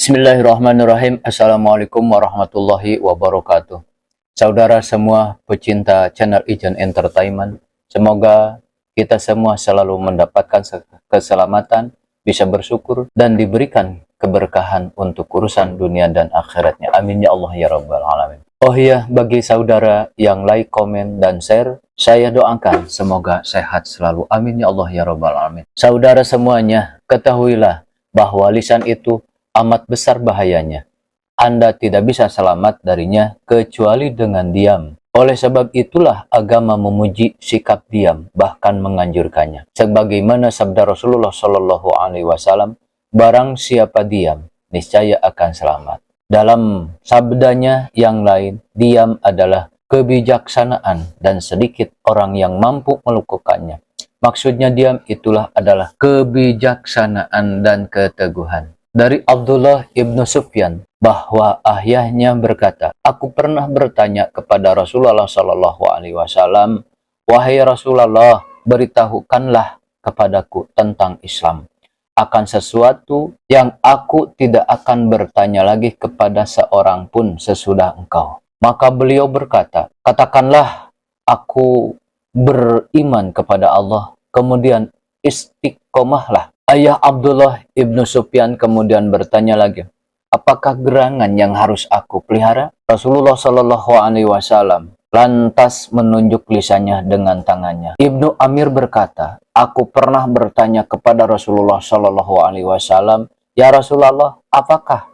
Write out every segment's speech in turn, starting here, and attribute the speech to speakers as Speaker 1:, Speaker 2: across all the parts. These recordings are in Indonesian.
Speaker 1: Bismillahirrahmanirrahim. Assalamualaikum warahmatullahi wabarakatuh. Saudara semua pecinta channel Ijan Entertainment, semoga kita semua selalu mendapatkan keselamatan, bisa bersyukur, dan diberikan keberkahan untuk urusan dunia dan akhiratnya. Amin ya Allah ya Rabbal Alamin. Oh iya, bagi saudara yang like, komen, dan share, saya doakan semoga sehat selalu. Amin ya Allah ya Rabbal Alamin. Saudara semuanya, ketahuilah bahwa lisan itu amat besar bahayanya. Anda tidak bisa selamat darinya kecuali dengan diam. Oleh sebab itulah agama memuji sikap diam, bahkan menganjurkannya. Sebagaimana sabda Rasulullah Shallallahu Alaihi Wasallam, barang siapa diam, niscaya akan selamat. Dalam sabdanya yang lain, diam adalah kebijaksanaan dan sedikit orang yang mampu melakukannya. Maksudnya diam itulah adalah kebijaksanaan dan keteguhan. Dari Abdullah ibnu Sufyan bahwa ayahnya berkata, aku pernah bertanya kepada Rasulullah Shallallahu Alaihi Wasallam, wahai Rasulullah, beritahukanlah kepadaku tentang Islam, akan sesuatu yang aku tidak akan bertanya lagi kepada seorang pun sesudah engkau. Maka beliau berkata, katakanlah aku beriman kepada Allah, kemudian istiqomahlah. Ayah Abdullah ibnu Sufyan kemudian bertanya lagi, apakah gerangan yang harus aku pelihara? Rasulullah Shallallahu Alaihi Wasallam lantas menunjuk lisannya dengan tangannya. Ibnu Amir berkata, aku pernah bertanya kepada Rasulullah Shallallahu Alaihi Wasallam, ya Rasulullah, apakah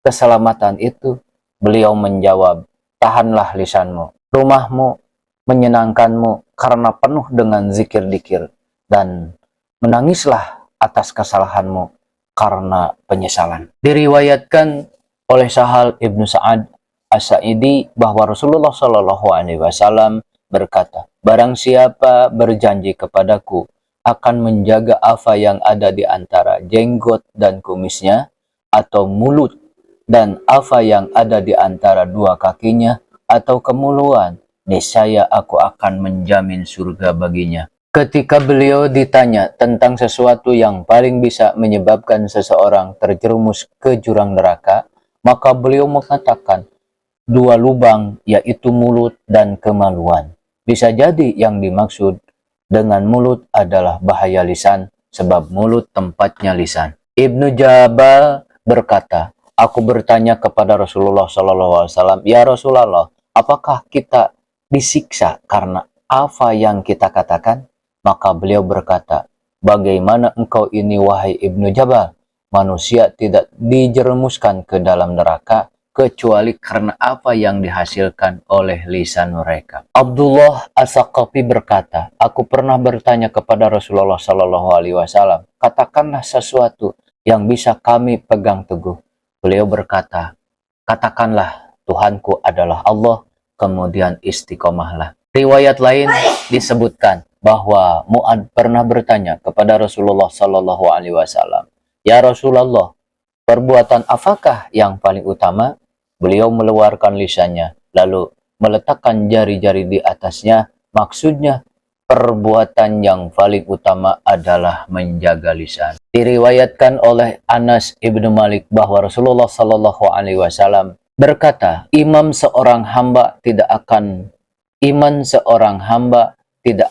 Speaker 1: keselamatan itu? Beliau menjawab, tahanlah lisanmu, rumahmu menyenangkanmu karena penuh dengan zikir-dikir, dan menangislah atas kesalahanmu karena penyesalan. Diriwayatkan oleh Sahal ibnu Sa'ad As-Sa'idi bahwa Rasulullah Shallallahu Alaihi Wasallam berkata, barang siapa berjanji kepadaku akan menjaga apa yang ada di antara jenggot dan kumisnya, atau mulut dan apa yang ada di antara dua kakinya, atau kemuluan, niscaya aku akan menjamin surga baginya. Ketika beliau ditanya tentang sesuatu yang paling bisa menyebabkan seseorang terjerumus ke jurang neraka, maka beliau mengatakan, dua lubang, yaitu mulut dan kemaluan. Bisa jadi yang dimaksud dengan mulut adalah bahaya lisan, sebab mulut tempatnya lisan. Ibnu Jabal berkata, aku bertanya kepada Rasulullah SAW, ya Rasulullah, apakah kita disiksa karena apa yang kita katakan? Maka beliau berkata, bagaimana engkau ini wahai Ibnu Jabal? Manusia tidak dijerumuskan ke dalam neraka kecuali karena apa yang dihasilkan oleh lisan mereka. Abdullah As-Saqafi berkata, aku pernah bertanya kepada Rasulullah Shallallahu Alaihi Wasallam, katakanlah sesuatu yang bisa kami pegang teguh. Beliau berkata, katakanlah Tuhanku adalah Allah, kemudian istiqomahlah. Riwayat lain disebutkan bahwa Mu'ad pernah bertanya kepada Rasulullah Shallallahu Alaihi Wasallam, ya Rasulullah, perbuatan apakah yang paling utama? Beliau mengeluarkan lisannya, lalu meletakkan jari-jari di atasnya. Maksudnya, perbuatan yang paling utama adalah menjaga lisan. Diriwayatkan oleh Anas ibnu Malik bahwa Rasulullah Shallallahu Alaihi Wasallam berkata, iman seorang hamba tidak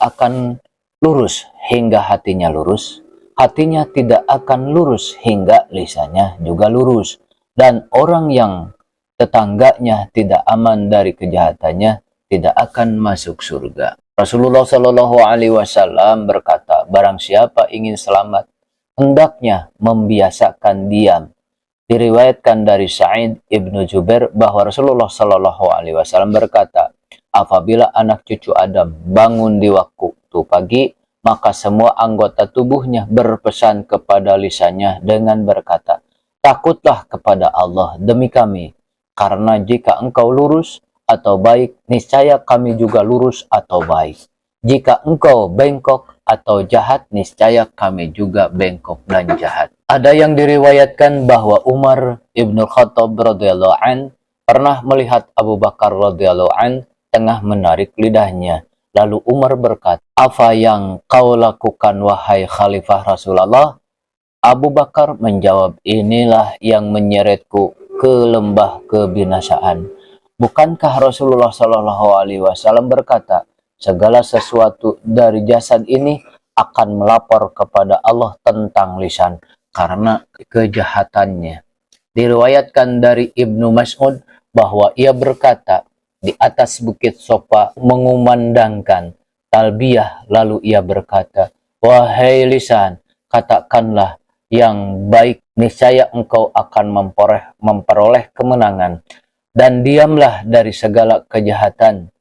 Speaker 1: akan lurus hingga hatinya lurus, hatinya tidak akan lurus hingga lisannya juga lurus, dan orang yang tetangganya tidak aman dari kejahatannya tidak akan masuk surga. Rasulullah Shallallahu Alaihi Wasallam berkata, barang siapa ingin selamat, hendaknya membiasakan diam. Diriwayatkan dari Sa'id ibnu Jubair bahwa Rasulullah Shallallahu Alaihi Wasallam berkata, apabila anak cucu Adam bangun di waktu pagi, maka semua anggota tubuhnya berpesan kepada lisannya dengan berkata, takutlah kepada Allah demi kami, karena jika engkau lurus atau baik, niscaya kami juga lurus atau baik. Jika engkau bengkok atau jahat, niscaya kami juga bengkok dan jahat. Ada yang diriwayatkan bahwa Umar ibnu Khattab radhiyallahu an pernah melihat Abu Bakar radhiyallahu an tengah menarik lidahnya. Lalu Umar berkata, apa yang kau lakukan wahai Khalifah Rasulullah? Abu Bakar menjawab, inilah yang menyeretku ke lembah kebinasaan. Bukankah Rasulullah Shallallahu Alaihi Wasallam berkata, segala sesuatu dari jasad ini akan melapor kepada Allah tentang lisan karena kejahatannya. Diriwayatkan dari Ibnu Mas'ud bahwa ia berkata, di atas bukit Sofa mengumandangkan talbiyah, lalu ia berkata, wahai lisan, katakanlah yang baik, niscaya engkau akan memperoleh kemenangan, dan diamlah dari segala kejahatan,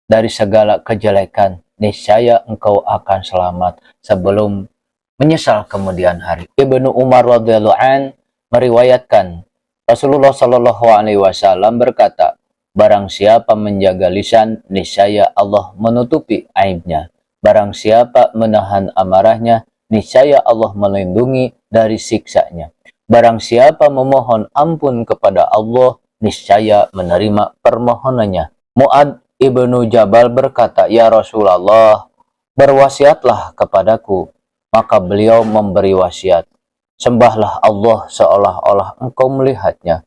Speaker 1: dari segala kejelekan, niscaya engkau akan selamat sebelum menyesal kemudian hari. Ibnu Umar radhiyallahu an meriwayatkan Rasulullah Shallallahu Alaihi Wasallam berkata, barang siapa menjaga lisan, niscaya Allah menutupi aibnya. Barang siapa menahan amarahnya, niscaya Allah melindungi dari siksanya. Barang siapa memohon ampun kepada Allah, niscaya menerima permohonannya. Mu'ad ibnu Jabal berkata, ya Rasulullah, berwasiatlah kepadaku. Maka beliau memberi wasiat, sembahlah Allah seolah-olah engkau melihatnya.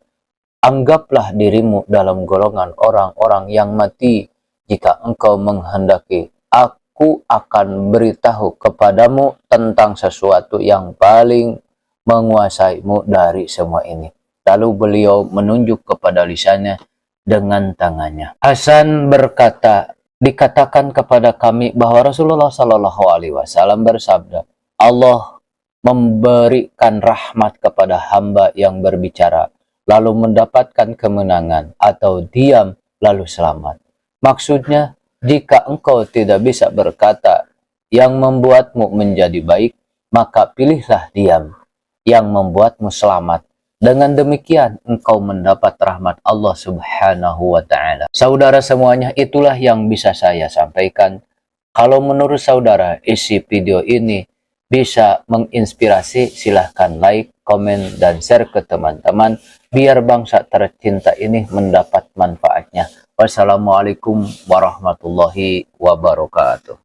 Speaker 1: Anggaplah dirimu dalam golongan orang-orang yang mati. Jika engkau menghendaki, aku akan beritahu kepadamu tentang sesuatu yang paling menguasaimu dari semua ini. Lalu beliau menunjuk kepada lisannya dengan tangannya. Hasan berkata, dikatakan kepada kami bahwa Rasulullah Shallallahu Alaihi Wasallam bersabda, Allah memberikan rahmat kepada hamba yang berbicara, lalu mendapatkan kemenangan, atau diam, lalu selamat. Maksudnya, jika engkau tidak bisa berkata yang membuatmu menjadi baik, maka pilihlah diam yang membuatmu selamat. Dengan demikian, engkau mendapat rahmat Allah Subhanahu wa Ta'ala. Saudara semuanya, itulah yang bisa saya sampaikan. Kalau menurut saudara, isi video ini bisa menginspirasi, silahkan like, komen, dan share ke teman-teman, biar bangsa tercinta ini mendapat manfaatnya. Wassalamualaikum warahmatullahi wabarakatuh.